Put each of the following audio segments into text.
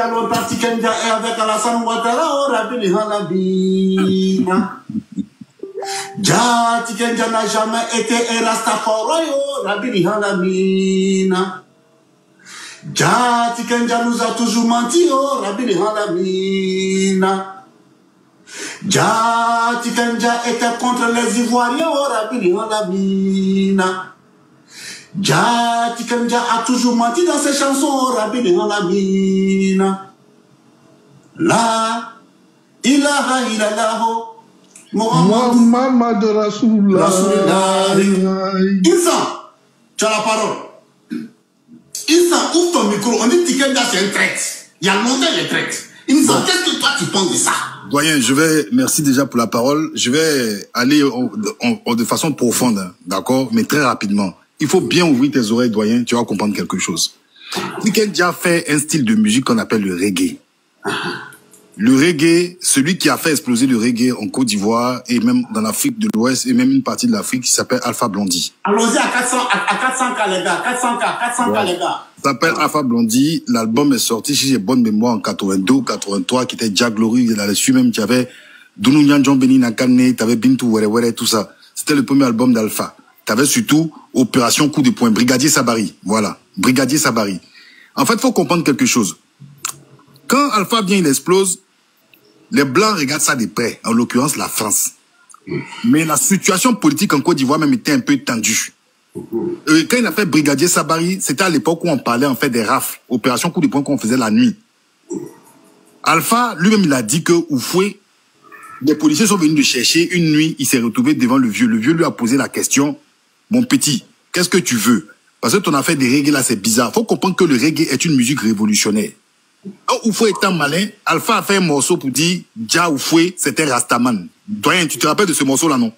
longtemps, Tikenja est avec Alassane Ouattara, oh, Rabbi Halabina. Ja, Tikenja n'a jamais été un Rastafari, oh, Rabbi Halabina. Ja, Tikenja nous a toujours menti, oh, Rabbi Halabina. Ja, Tikenja était contre les Ivoiriens, oh, Rabbi Halabina. Ja, Tikenja a toujours menti dans ses chansons, Rabbi Halabina. La ilaha illallah, Muhammad Rasulullah. Insan, tu as la parole. Insan, ouvre ton micro. On dit Tikenja, c'est un traite. Il y a longtemps, il est traite. Insan, qu'est-ce que toi tu penses de ça? Doyen, merci déjà pour la parole. Je vais aller de façon profonde, d'accord, mais très rapidement. Il faut bien ouvrir tes oreilles, doyen, tu vas comprendre quelque chose. Tikenja fait un style de musique qu'on appelle le reggae. Le reggae, celui qui a fait exploser le reggae en Côte d'Ivoire et même dans l'Afrique de l'Ouest et même une partie de l'Afrique qui s'appelle Alpha Blondy. Allons-y à 400K les gars, 400K les gars. Ça s'appelle Alpha Blondy. L'album est sorti, si j'ai bonne mémoire, en 82, 83, qui était Jack Glory. Là-dessus même, tu avais Dounou Nyanjon Beni Nakane, tu avais Bintou Were Were, tout ça. C'était le premier album d'Alpha. Tu avais surtout Opération Coup de Poing, Brigadier Sabari. Voilà, Brigadier Sabari. En fait, il faut comprendre quelque chose. Quand Alpha vient, il explose, les Blancs regardent ça de près, en l'occurrence la France. Mais la situation politique en Côte d'Ivoire même était un peu tendue. Quand il a fait Brigadier Sabari, c'était à l'époque où on parlait en fait des rafles, Opération Coup de Poing qu'on faisait la nuit. Alpha, lui-même, il a dit que Oufoué, des policiers sont venus le chercher une nuit, il s'est retrouvé devant le vieux. Le vieux lui a posé la question, mon petit, qu'est-ce que tu veux? Parce que ton affaire des reggae là, c'est bizarre. Faut comprendre que le reggae est une musique révolutionnaire. Quand Oufoué étant malin, Alpha a fait un morceau pour dire, Dja Oufoué, c'était Rastaman. Doyen, tu te rappelles de ce morceau là, non?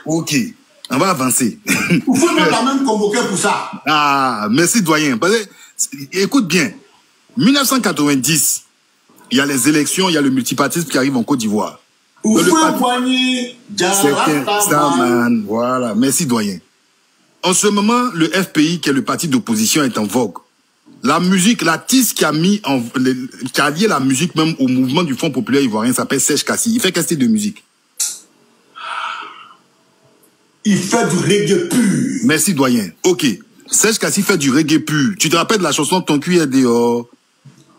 Ok, on va avancer. Oufoué m'a même convoqué pour ça. Ah, merci doyen. Parce que, écoute bien, 1990, il y a les élections, il y a le multipartisme qui arrive en Côte d'Ivoire. Oufoué Boigny, Dja Rastaman. Voilà, merci doyen. En ce moment, le FPI, qui est le parti d'opposition, est en vogue. La musique, l'artiste qui a lié la musique même au mouvement du Front populaire ivoirien s'appelle Serge Kassi. Il fait quel style de musique? Il fait du reggae pur. Merci doyen. Ok. Serge Kassi fait du reggae pur. Tu te rappelles de la chanson Ton cul est dehors?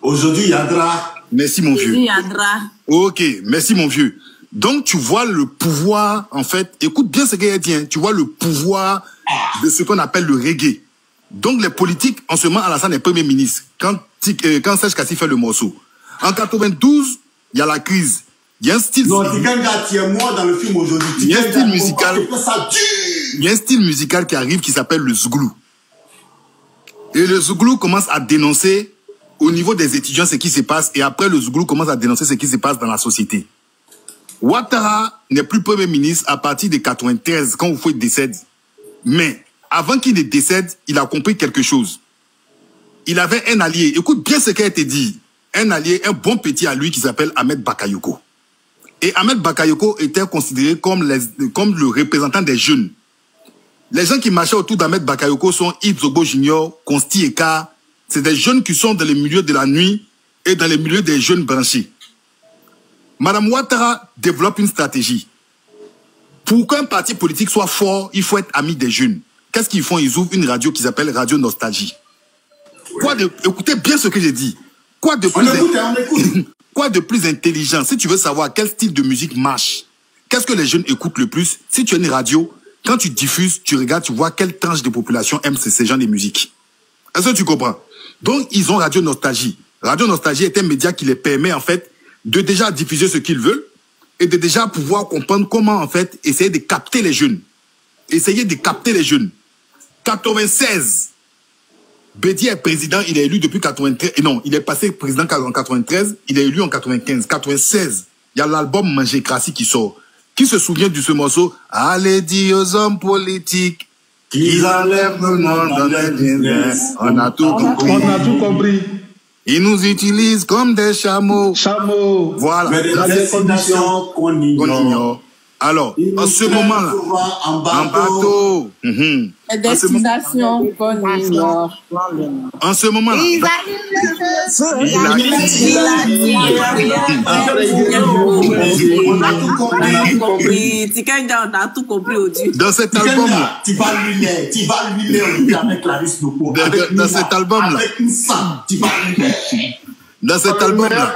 Aujourd'hui, Yadra. Merci mon vieux. Yadra. Ok, merci mon vieux. Donc tu vois le pouvoir, en fait, écoute bien ce qu'elle dit, hein. Tu vois le pouvoir de ce qu'on appelle le reggae. Donc les politiques, en ce moment, Alassane est premier ministre. Quand Serge Kassi fait le morceau. En 92, il y a la crise. Il y a un style... Non, Tikenja, tu es mort dans le film aujourd'hui. Il y a un style musical... Il y a un style musical qui arrive qui s'appelle le Zouglou. Et le Zouglou commence à dénoncer au niveau des étudiants ce qui se passe. Et après, le Zouglou commence à dénoncer ce qui se passe dans la société. Ouattara n'est plus premier ministre à partir de 93, quand Oufoué décède. Mais... avant qu'il ne décède, il a compris quelque chose. Il avait un allié. Écoute bien ce qu'a été dit. Un allié, un bon petit à lui qui s'appelle Ahmed Bakayoko. Et Ahmed Bakayoko était considéré comme le représentant des jeunes. Les gens qui marchaient autour d'Ahmed Bakayoko sont Yves Zobo Junior, Consti Eka. C'est des jeunes qui sont dans les milieux de la nuit et dans les milieux des jeunes branchés. Madame Ouattara développe une stratégie. Pour qu'un parti politique soit fort, il faut être ami des jeunes. Qu'est-ce qu'ils font? Ils ouvrent une radio qui s'appelle Radio Nostalgie. Écoutez bien ce que j'ai dit. Quoi de plus intelligent? Si tu veux savoir quel style de musique marche, qu'est-ce que les jeunes écoutent le plus? Si tu as une radio, quand tu diffuses, tu regardes, tu vois quelle tranche de population aime ces genres de musique. Est-ce que tu comprends? Donc, ils ont Radio Nostalgie. Radio Nostalgie est un média qui les permet, en fait, de déjà diffuser ce qu'ils veulent et de déjà pouvoir comprendre comment, en fait, essayer de capter les jeunes. Essayer de capter les jeunes. 96. Bédier est président, il est élu depuis 93. Non, il est passé président en 93, il est élu en 95. 96, il y a l'album Manger Crassi qui sort. Qui se souvient de ce morceau? Allez dire aux hommes politiques qu'ils enlèvent le nom dans les business. On a tout compris. On a tout compris. Ils nous utilisent comme des chameaux. Chameaux. Voilà. Mais des conditions qu'on ignore. Alors, en ce moment-là, en bateau. Destination, en ce moment-là. On a tout compris. Dans cet album-là. Tu vas lui lire avec Clarisse Lopo. Dans cet album-là. Avec une sang, tu vas lui lire. Dans cet album-là.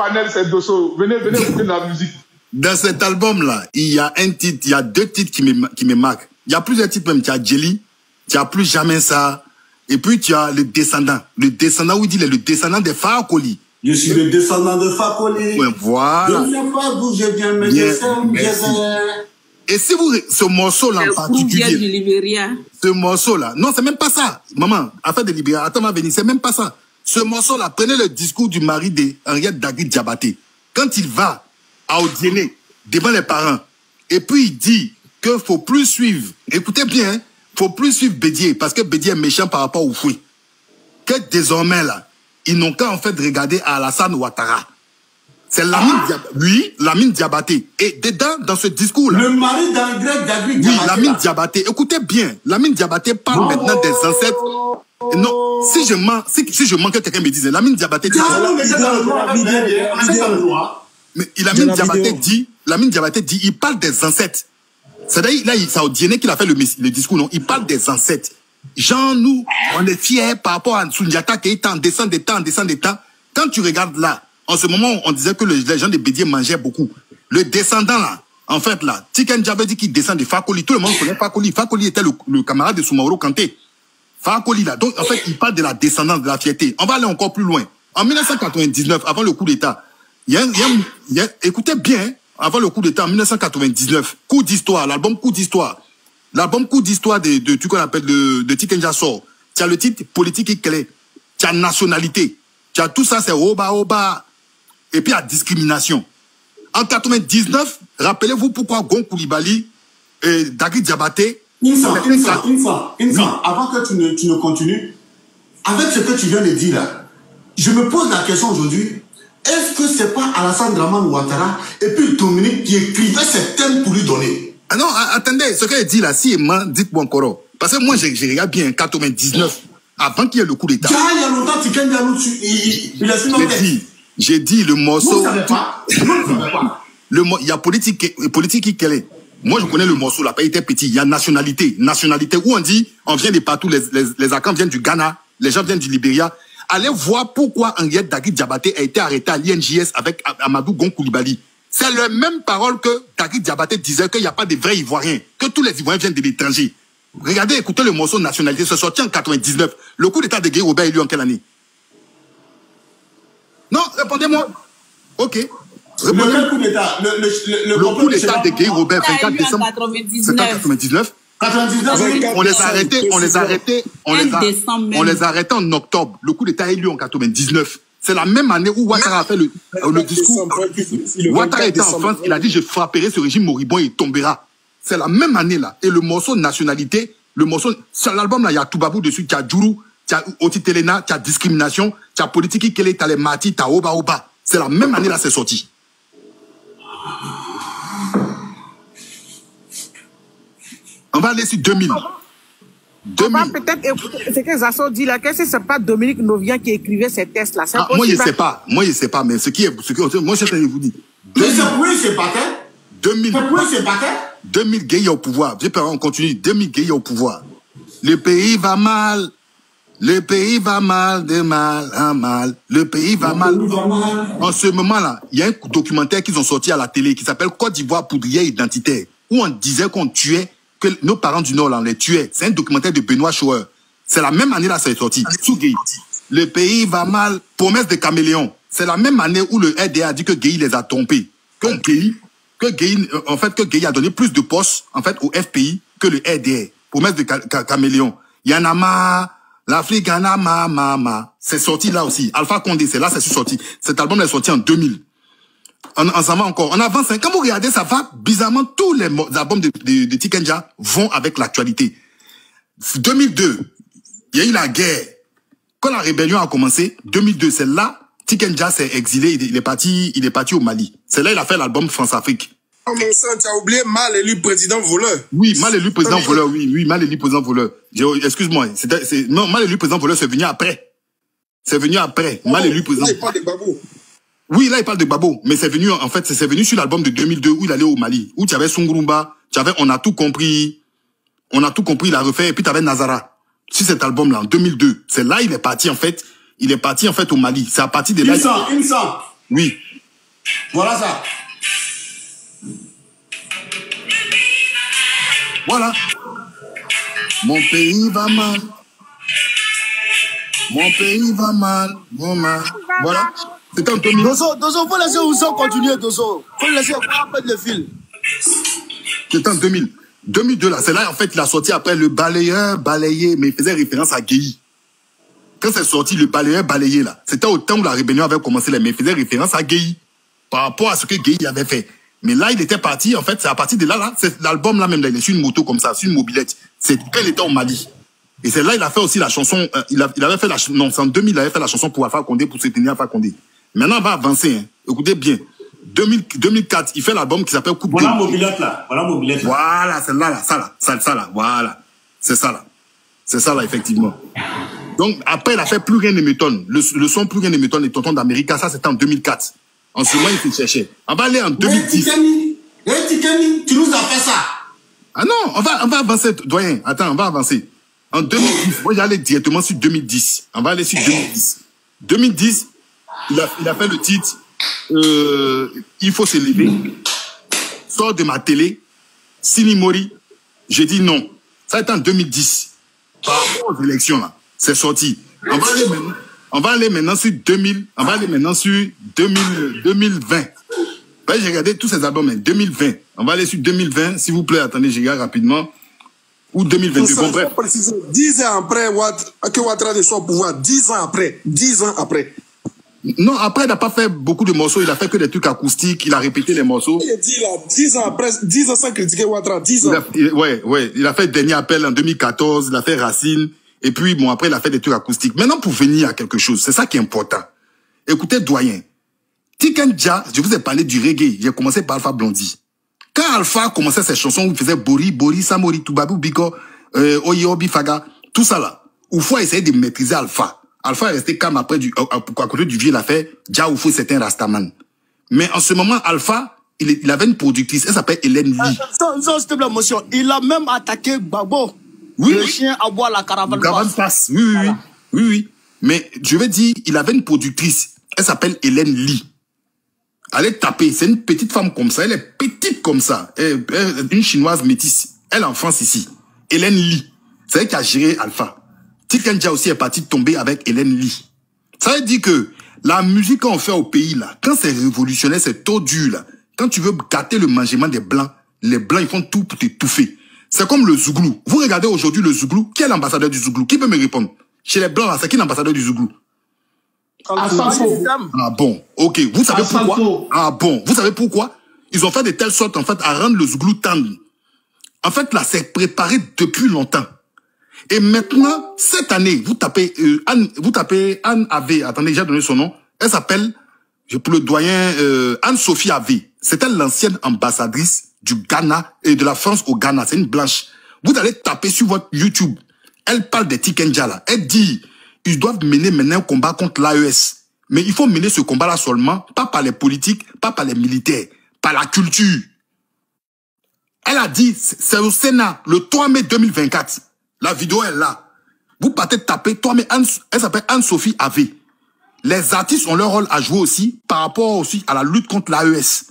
Venez écouter la musique. Dans cet album-là, il y a un titre, il y a deux titres qui me marquent. Il y a plusieurs titres même. Tu as Jelly, tu as Plus Jamais Ça, et puis tu as Le Descendant. Le Descendant, où il dit le descendant des Fakoli. Je suis le descendant de Fakoli. Ouais, voilà. Je ne sais pas d'où je viens, mais je sais où je viens. Et si vous, ce morceau-là en particulier, du Libéria. Ce morceau-là, non, c'est même pas ça. Maman, affaire de Libéria, attends, ma venue, c'est même pas ça. Ce morceau-là, prenez le discours du mari d'Henriette Dagui-Diabaté. Quand il va à Odiéné, devant les parents, et puis il dit qu'il faut plus suivre, écoutez bien, faut plus suivre Bédier, parce que Bédier est méchant par rapport au fruit. Que désormais, là, ils n'ont qu'à en fait regarder à Alassane Ouattara. C'est Lamine Diabaté. Et dedans, dans ce discours-là... Le mari d'Henriette Dagui-Diabaté. Oui, Lamine Diabaté. Écoutez bien, Lamine Diabaté parle maintenant des ancêtres. Non, si je manque que quelqu'un me dise, Lamine Diabaté dit... Mais Lamine Diabaté dit, il parle des ancêtres. C'est-à-dire, là, c'est au Diéné qu'il a fait le discours, non? Il parle des ancêtres. Genre, nous, on est fiers par rapport à Sundiata qui est en descend des temps. Quand tu regardes là, en ce moment, on disait que les gens de Bédier mangeaient beaucoup. Le descendant, là, en fait, là, Tiken Djabé dit qu'il descend de Fakoli. Tout le monde connaît Fakoli. Fakoli était le camarade de Soumaoro Kanté. Fakoli, là. Donc, en fait, il parle de la descendance, de la fierté. On va aller encore plus loin. En 1999, avant le coup d'État, écoutez bien, avant le coup d'État, en 1999, Coup d'Histoire, l'album Coup d'Histoire. L'album Coup d'Histoire de qu'on appelle de Tiken Dja sort. Tu as le titre Politique et clé. Tu as nationalité. Tu as tout ça, c'est Oba. Et puis, il y a discrimination. En 99, rappelez-vous pourquoi Gon Koulibaly et Dagui Diabaté... Une fois, avant que tu ne continues, avec ce que tu viens de dire là, je me pose la question aujourd'hui, est-ce que c'est pas Alassane Dramane Ouattara et puis Dominique qui écrivait ces thèmes pour lui donner? Ah non, attendez, ce qu'il dit là, si dites-moi encore. Parce que moi, je regarde bien 99, avant qu'il y ait le coup d'État. Il y a longtemps, Tiken Djalou, il a su notre tête. J'ai dit le morceau. Vous ne savez pas. Il y a politique qui est. Moi, je connais le morceau, là, il était petit. Il y a nationalité. Nationalité où on dit, on vient de partout, les Akans viennent du Ghana, les gens viennent du Libéria. Allez voir pourquoi Henriette Dagui-Diabaté a été arrêté à l'INJS avec Amadou Gon Koulibaly. C'est la même parole que Dagui-Diabaté disait qu'il n'y a pas de vrais Ivoiriens, que tous les Ivoiriens viennent de l'étranger. Regardez, écoutez le morceau nationalité, c'est sorti en 99. Le coup d'État de Guy Robert est eu en quelle année? Non, répondez-moi. Ok. Le coup d'État, le coup d'État de Guy Robert, 24 décembre 1999. On les a arrêtés en octobre. Le coup d'État est élu en 99. C'est la même année où Ouattara a fait le discours. Ouattara était en France, il a dit je frapperai ce régime moribond et il tombera. C'est la même année là. Et le morceau nationalité, sur l'album là, il y a Toubabou dessus, tu as Djourou, tu as Otitelena, tu as discrimination, tu as politique qui tu as les Mati, tu as Oba. C'est la même année là, c'est sorti. On va aller sur 2000. On va peut-être écouter ce que Zasso dit là. Qu'est-ce que c'est pas Dominique Novien qui écrivait ces tests là? Moi, je sais pas. Moi, je sais pas. Mais moi, je vous dis. Mais c'est pour lui, c'est pas 2000. C'est pour lui, c'est pas 2000 gays au pouvoir. On continue. 2000 gays au pouvoir. Le pays va mal. Le pays va mal, de mal en mal. Le pays va mal. En ce moment-là, il y a un documentaire qu'ils ont sorti à la télé qui s'appelle Côte d'Ivoire poudrière identitaire, où on disait qu'on tuait, que nos parents du Nord, là, on les tuait. C'est un documentaire de Benoît Schauer. C'est la même année là, ça est sorti. Le pays va mal, promesse de caméléon. C'est la même année où le RDA a dit que Gueye les a trompés. Que Gueye a donné plus de postes, en fait, au FPI que le RDA. Promesse de caméléon. Yanama, l'Afrique, ma. C'est sorti là aussi. Alpha Condé, c'est là, c'est sorti. Cet album est sorti en 2000. On s'en va encore. On avance. Quand vous regardez, ça va, bizarrement, tous les albums de Tiken Dja vont avec l'actualité. 2002, il y a eu la guerre. Quand la rébellion a commencé, 2002, c'est là, Tiken Dja s'est exilé, il est parti au Mali. C'est là il a fait l'album France-Afrique. mon sang, tu as oublié mal élu président voleur. Oui, mal élu président voleur, oui, mal élu président voleur. Excuse-moi, non, mal élu président voleur, c'est venu après. C'est venu après, mal élu président. Là, il parle de Babo. Oui, là, il parle de Babo, mais c'est venu, en fait, c'est venu sur l'album de 2002 où il allait au Mali, où tu avais Sungurumba, tu avais On a tout compris, il a refait, et puis tu avais Nazara. Sur cet album-là, en 2002. C'est là, il est parti, en fait, au Mali. C'est à partir de là. Insa. Oui. Voilà ça. Voilà. Mon pays va mal. Mon pays va mal. Voilà. C'était en 2000. Dozo, faut laisser Ousson continuer, Dozo. Faut laisser après le fil. C'était en 2000. 2002, là. C'est là, en fait, il a sorti après le balayeur, balayé, mais il faisait référence à Guéhi. Quand c'est sorti, le balayeur, balayé, là. C'était au temps où la rébellion avait commencé, là, mais il faisait référence à Guéhi. Par rapport à ce que Guéhi avait fait. Mais là, il était parti, en fait, c'est à partir de là, c'est l'album là même, là, il est sur une moto comme ça, sur une mobilette. C'est quand il était au Mali. Et c'est là, il a fait aussi la chanson, il avait fait non, c'est en 2000, il avait fait la chanson pour Alpha Condé, pour soutenir Alpha Condé. Maintenant, on va avancer, hein. Écoutez bien. 2004, il fait l'album qui s'appelle Coupe de... Voilà mobilette là, Voilà, c'est là, là, ça là, voilà. C'est ça là, effectivement. Donc, après, il a fait Plus rien ne m'étonne. Le son Plus rien ne m'étonne et Tonton d'Amérique, ça, c'était en 2004. En ce moment, il faut chercher. On va aller en 2010. Tikani, tu nous as fait ça. Ah non, on va avancer, doyen. Attends, on va avancer. En 2010, moi j'allais directement sur 2010. On va aller sur 2010. 2010, il a fait le titre Il faut se lever. Sors de ma télé. Sinimori. J'ai dit non. Ça a été en 2010. Par rapport aux élections là, c'est sorti. On va aller maintenant sur 2000. On va aller maintenant sur 2020. J'ai regardé tous ces albums, 2020. On va aller sur 2020, s'il vous plaît. Attendez, je regarde rapidement. Ou 2022. Bon, bref. 10 ans après que Ouattara soit au pouvoir. 10 ans après. 10 ans après. Non, après, il n'a pas fait beaucoup de morceaux. Il a fait que des trucs acoustiques. Il a répété les morceaux. Il dit là, 10 ans après, 10 ans sans critiquer Ouattara. 10 ans. Ouais. Il a fait Dernier Appel en 2014. Il a fait Racine. Et puis, bon, après, il a fait des trucs acoustiques. Maintenant, pour venir à quelque chose, c'est ça qui est important. Écoutez, doyen. Tiken Jah, je vous ai parlé du reggae. J'ai commencé par Alpha Blondy. Quand Alpha commençait ses chansons où il faisait Bori, Samori, Tubabu, Biko, Oyobi, Faga, tout ça là, Oufo a essayé de maîtriser Alpha. Alpha est resté calme après à côté du vieux, il a fait Jah Oufo, c'est un Rastaman. Mais en ce moment, Alpha, il avait une productrice, elle s'appelle Hélène Lee. S'il te plaît, monsieur, il a même attaqué Babo. Oui. Le chien à boire la caravane passe. Oui, voilà. Oui. Mais je vais dire, il avait une productrice, elle s'appelle Hélène Lee. Allez taper, c'est une petite femme comme ça, elle est petite comme ça, une chinoise métisse, elle est en France ici, Hélène Lee, c'est elle qui a géré Alpha. Tiken Jah aussi est parti tomber avec Hélène Lee. Ça veut dire que la musique qu'on fait au pays là, quand c'est révolutionnaire, c'est tordu là, quand tu veux gâter le mangement des blancs, les blancs ils font tout pour t'étouffer. C'est comme le Zouglou. Vous regardez aujourd'hui le Zouglou, qui est l'ambassadeur du Zouglou? Qui peut me répondre? Chez les blancs là, c'est qui l'ambassadeur du Zouglou? Ah bon, ok. Vous savez pourquoi? Ah bon, vous savez pourquoi? Ils ont fait de telle sorte, en fait, à rendre le Zouglou tendre. En fait, là, c'est préparé depuis longtemps. Et maintenant, cette année, vous tapez Anne Ave. Attendez, j'ai donné son nom. Elle s'appelle, pour le doyen, Anne-Sophie Ave. C'était l'ancienne ambassadrice du Ghana et de la France au Ghana. C'est une blanche. Vous allez taper sur votre YouTube. Elle parle de Tiken Jah là. Elle dit, ils doivent mener maintenant un combat contre l'AES. Mais il faut mener ce combat-là seulement, pas par les politiques, pas par les militaires, par la culture. Elle a dit, c'est au Sénat, le 3 mai 2024. La vidéo est là. Vous partez taper 3 mai, elle s'appelle Anne-Sophie Ave. Les artistes ont leur rôle à jouer aussi, par rapport aussi à la lutte contre l'AES.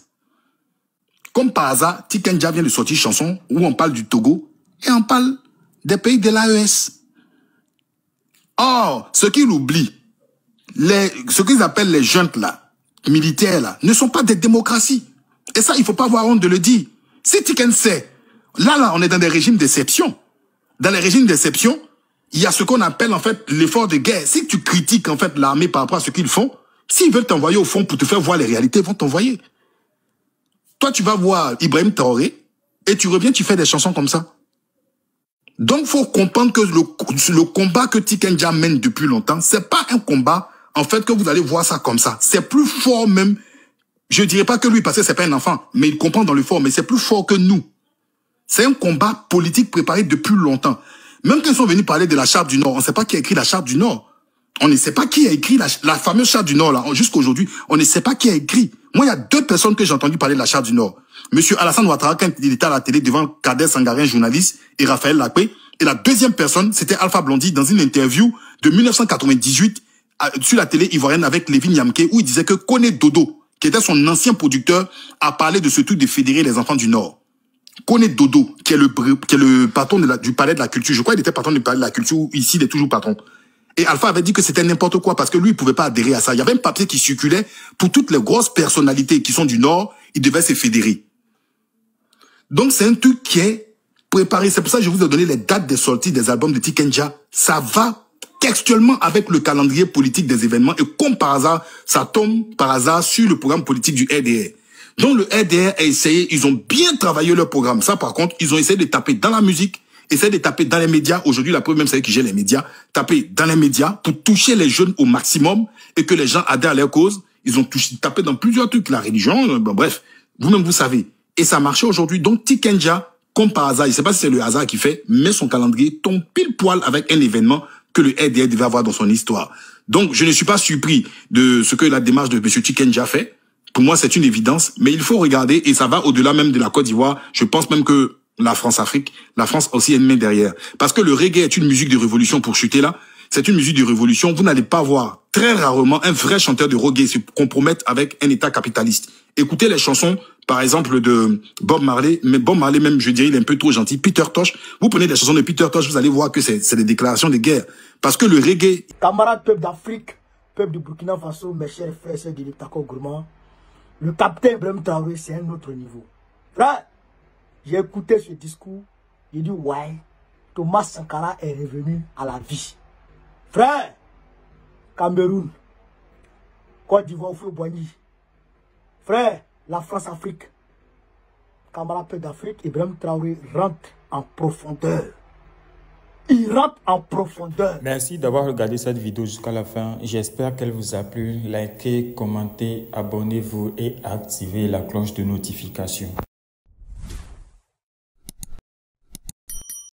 Comme par hasard, Tiken Jah vient de sortir une chanson où on parle du Togo et on parle des pays de l'AES. Or, ce qu'ils oublient, ce qu'ils appellent les juntes là, militaires là, ne sont pas des démocraties. Et ça, il ne faut pas avoir honte de le dire. Si Tiken sait, là, on est dans des régimes d'exception. Dans les régimes d'exception, il y a ce qu'on appelle en fait l'effort de guerre. Si tu critiques en fait l'armée par rapport à ce qu'ils font, s'ils veulent t'envoyer au fond pour te faire voir les réalités, ils vont t'envoyer. Toi, tu vas voir Ibrahim Traoré et tu reviens, tu fais des chansons comme ça. Donc, il faut comprendre que le combat que Tiken Jah mène depuis longtemps, c'est pas un combat, en fait, que vous allez voir ça comme ça. C'est plus fort même Je ne dirais pas que lui, parce que c'est pas un enfant, mais il comprend dans le fort, mais c'est plus fort que nous. C'est un combat politique préparé depuis longtemps. Même quand ils sont venus parler de la Charte du Nord, on ne sait pas qui a écrit la Charte du Nord. On ne sait pas qui a écrit la fameuse Charte du Nord, là. Jusqu'à aujourd'hui, on ne sait pas qui a écrit. Moi, il y a 2 personnes que j'ai entendu parler de la Charte du Nord. Monsieur Alassane Ouattara, quand il était à la télé devant Kader Sangaré, journaliste, et Raphaël Lacpé. Et la deuxième personne, c'était Alpha Blondy, dans une interview de 1998, sur la télé ivoirienne avec Lévin Yamké, où il disait que Koné Dodo, qui était son ancien producteur, a parlé de ce truc de fédérer les enfants du Nord. Koné Dodo, qui est le patron du palais de la culture. Je crois qu'il était patron du palais de la culture, où ici, il est toujours patron. Et Alpha avait dit que c'était n'importe quoi, parce que lui, il pouvait pas adhérer à ça. Il y avait un papier qui circulait pour toutes les grosses personnalités qui sont du Nord, ils devaient se fédérer. Donc, c'est un truc qui est préparé. C'est pour ça que je vous ai donné les dates des sorties des albums de Tikenja. Ça va textuellement avec le calendrier politique des événements. Et comme par hasard, ça tombe par hasard sur le programme politique du RDR. Donc le RDR a essayé, ils ont bien travaillé leur programme. Ça par contre, ils ont essayé de taper dans la musique, essayer de taper dans les médias. Aujourd'hui, la preuve même, c'est qui gère les médias. Taper dans les médias pour toucher les jeunes au maximum et que les gens adhèrent à leur cause. Ils ont tapé dans plusieurs trucs, la religion, bref. Vous-même, vous savez. Et ça marchait aujourd'hui. Donc Tikenja, comme par hasard, je ne sais pas si c'est le hasard qui fait, mais son calendrier tombe pile poil avec un événement que le RDR devait avoir dans son histoire. Donc, je ne suis pas surpris de ce que la démarche de M. Tikenja fait. Pour moi, c'est une évidence, mais il faut regarder, et ça va au-delà même de la Côte d'Ivoire. Je pense même que la France-Afrique, la France aussi a une main derrière. Parce que le reggae est une musique de révolution pour chuter là. C'est une musique de révolution. Vous n'allez pas voir très rarement un vrai chanteur de reggae se compromettre avec un État capitaliste. Écoutez les chansons, par exemple, de Bob Marley. Mais Bob Marley, même, je dirais, il est un peu trop gentil. Peter Tosh. Vous prenez des chansons de Peter Tosh, vous allez voir que c'est des déclarations de guerre. Parce que le reggae... Camarades peuple d'Afrique, peuple du Burkina Faso, mes chers frères, sœurs de l'Iptako Gourmand, le capitaine Ibrahim Traoré, c'est un autre niveau. Frère, j'ai écouté ce discours, j'ai dit, ouais, Thomas Sankara est revenu à la vie. Frère, Cameroun, Côte d'Ivoire, Boigny. Frère, la France-Afrique, camarade peuple d'Afrique, Ibrahim Traoré rentre en profondeur. Il rentre en profondeur. Merci d'avoir regardé cette vidéo jusqu'à la fin. J'espère qu'elle vous a plu. Likez, commentez, abonnez-vous et activez la cloche de notification.